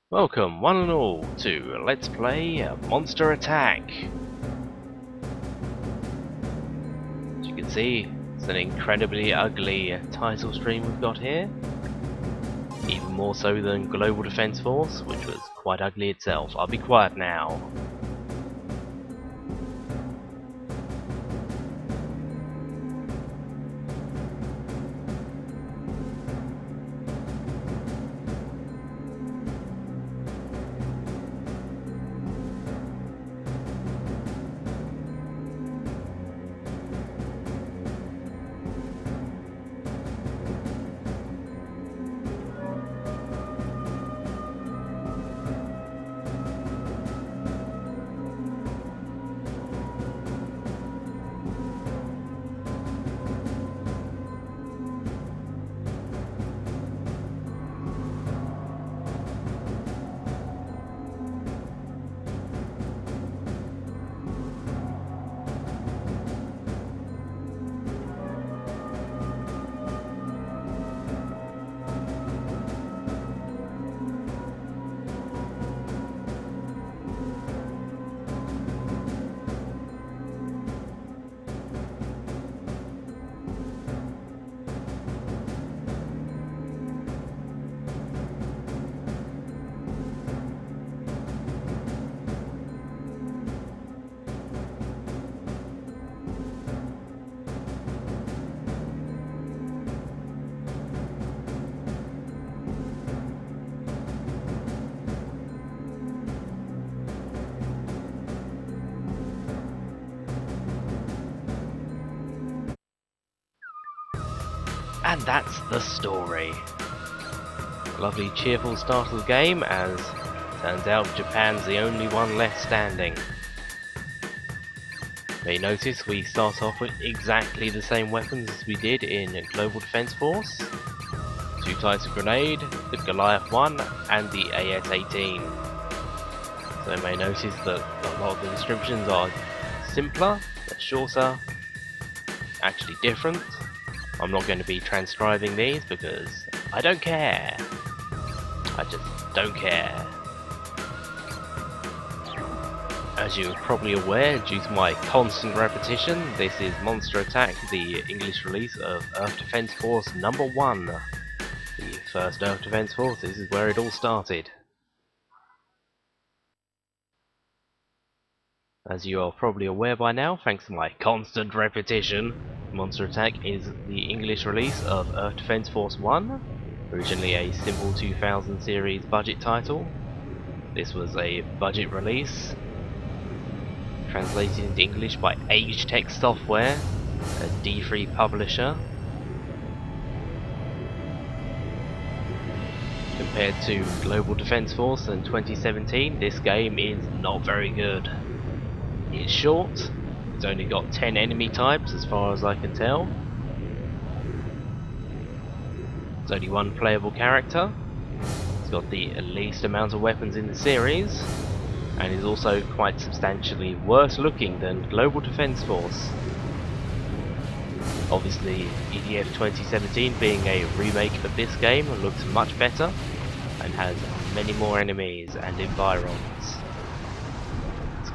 Welcome, one and all, to Let's Play Monster Attack. As you can see, it's an incredibly ugly title screen we've got here. Even more so than Global Defense Force, which was quite ugly itself. I'll be quiet now. And that's the story. A lovely cheerful start of the game, as turns out Japan's the only one left standing. May notice we start off with exactly the same weapons as we did in Global Defense Force. 2 types of grenade, the Goliath 1 and the AS-18. So you may notice that a lot of the descriptions are simpler, they're shorter, actually different. I'm not going to be transcribing these because I don't care. I just don't care. As you're probably aware, due to my constant repetition, this is Monster Attack, the English release of Earth Defense Force number 1. The first Earth Defense Force, this is where it all started. As you are probably aware by now, thanks to my constant repetition, Monster Attack is the English release of Earth Defense Force 1, originally a simple 2000 series budget title. This was a budget release, translated into English by Agetec Software, a D3 publisher. Compared to Global Defense Force in 2017, this game is not very good. It's short, it's only got 10 enemy types as far as I can tell. There's only one playable character. It's got the least amount of weapons in the series, and is also quite substantially worse looking than Global Defense Force. Obviously, EDF 2017 being a remake of this game looks much better and has many more enemies and environs.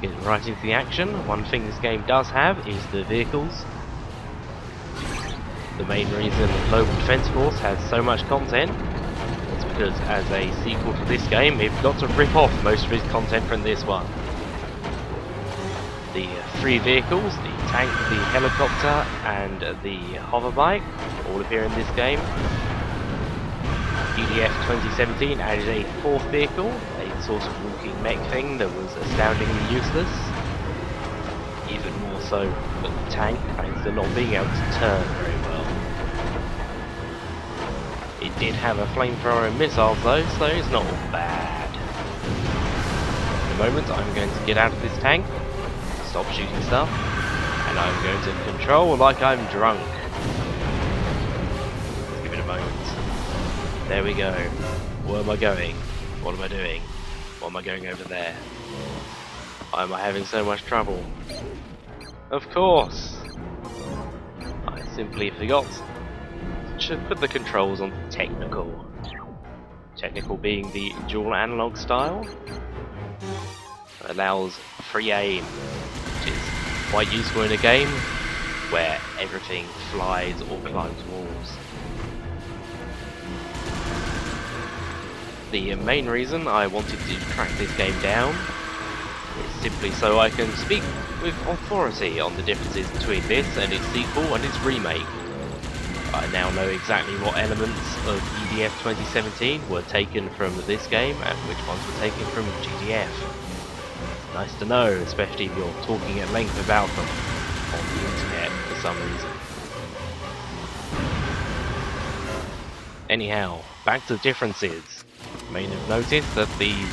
Get right into the action. One thing this game does have is the vehicles. The main reason Global Defense Force has so much content is because as a sequel to this game, it got to rip off most of its content from this one. The 3 vehicles, the tank, the helicopter and the hoverbike, all appear in this game. EDF 2017 added a 4th vehicle, a sort of walking mech thing that was astoundingly useless. Even more so than the tank, thanks to not being able to turn very well. It did have a flamethrower and missiles though, so it's not all bad. At the moment I'm going to get out of this tank, stop shooting stuff, and I'm going to control like I'm drunk. Let's give it a moment. There we go. Where am I going? What am I doing? Why am I going over there? Why am I having so much trouble? Of course! I simply forgot to put the controls on technical. technical being the dual analog style. It allows free aim, which is quite useful in a game where everything flies or climbs walls. The main reason I wanted to track this game down is simply so I can speak with authority on the differences between this and its sequel and its remake. I now know exactly what elements of EDF 2017 were taken from this game and which ones were taken from GDF. Nice to know, especially if you're talking at length about them on the internet for some reason. Anyhow, back to the differences. You may have noticed that these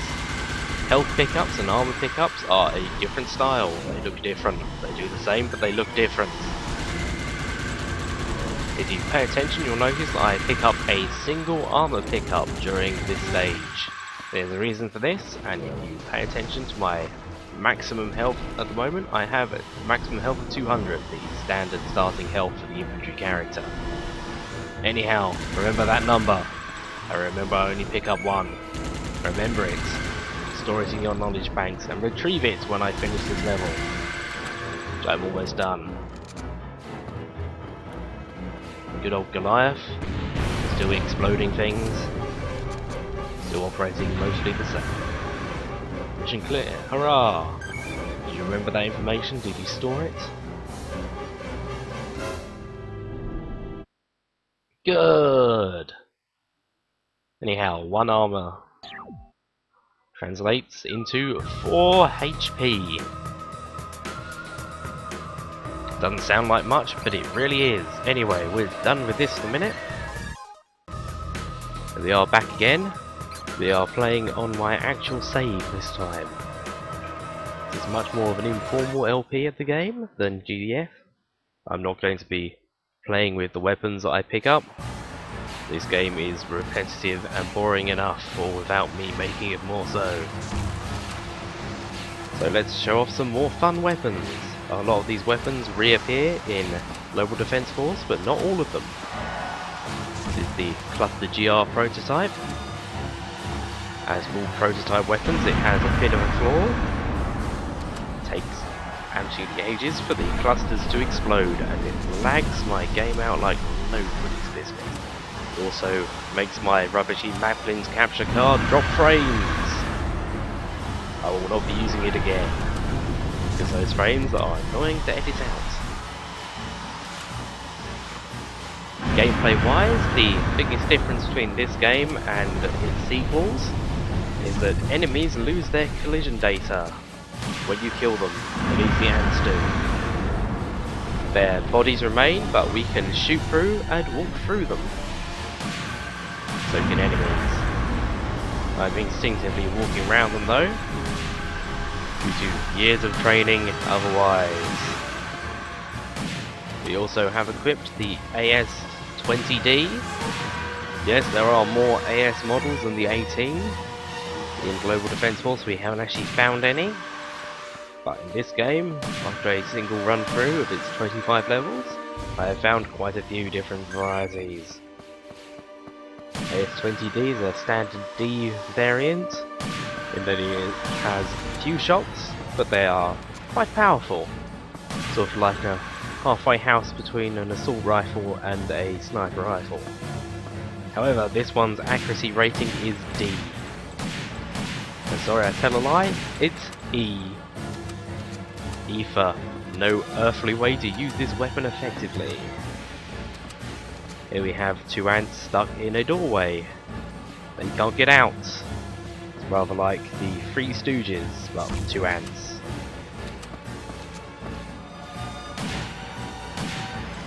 health pickups and armor pickups are a different style. They look different. They do the same, but they look different. If you pay attention, you'll notice that I pick up a single armor pickup during this stage. There's a reason for this, and if you pay attention to my maximum health at the moment, I have a maximum health of 200, the standard starting health for the infantry character. Anyhow, remember that number. I remember I only pick up one. Remember it. Store it in your knowledge banks and retrieve it when I finish this level, which I'm almost done. Good old Goliath, still exploding things, still operating mostly the same. Mission clear, hurrah! Did you remember that information? Did you store it? Good! Anyhow, 1 armor translates into 4 HP. Doesn't sound like much, but it really is. Anyway, we're done with this in a minute. We are back again. We are playing on my actual save this time. It's much more of an informal LP of the game than GDF. I'm not going to be playing with the weapons that I pick up. This game is repetitive and boring enough, or without me making it more so. So let's show off some more fun weapons. A lot of these weapons reappear in Global Defense Force, but not all of them. This is the Cluster GR prototype. As with all prototype weapons, it has a bit of a flaw. It takes absolutely ages for the clusters to explode, and it lags my game out like nobody's business. It also makes my rubbishy Maplin's capture card drop frames. I will not be using it again, because those frames are annoying to edit out. Gameplay wise, the biggest difference between this game and its sequels is that enemies lose their collision data when you kill them, at least the ants do. Their bodies remain, but we can shoot through and walk through them. So can enemies. I'm instinctively walking around them though, due to years of training otherwise. We also have equipped the AS-20D. Yes, there are more AS models than the 18. In Global Defense Force we haven't actually found any. But in this game, after a single run through of its 25 levels, I have found quite a few different varieties. AS-20D is a standard D variant, in that it has few shots, but they are quite powerful. Sort of like a halfway house between an assault rifle and a sniper rifle. However, this one's accuracy rating is D. And sorry, I tell a lie, it's E. E for no earthly way to use this weapon effectively. Here we have 2 ants stuck in a doorway. They can't get out. It's rather like the Three Stooges, but 2 ants.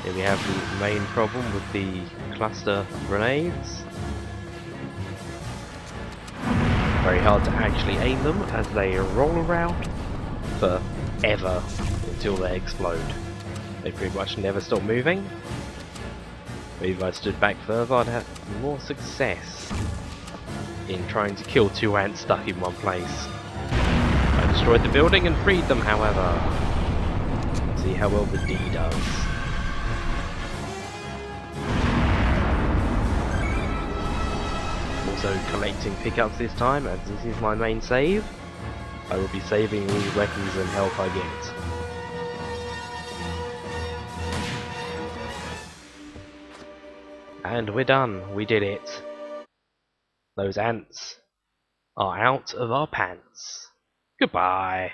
Here we have the main problem with the cluster grenades. Very hard to actually aim them as they roll around forever until they explode. They pretty much never stop moving. If I stood back further, I'd have more success in trying to kill 2 ants stuck in one place. I destroyed the building and freed them, however. Let's see how well the D does. also collecting pickups this time, as this is my main save. I will be saving all the weapons and health I get. And we're done, we did it. Those ants are out of our pants. Goodbye.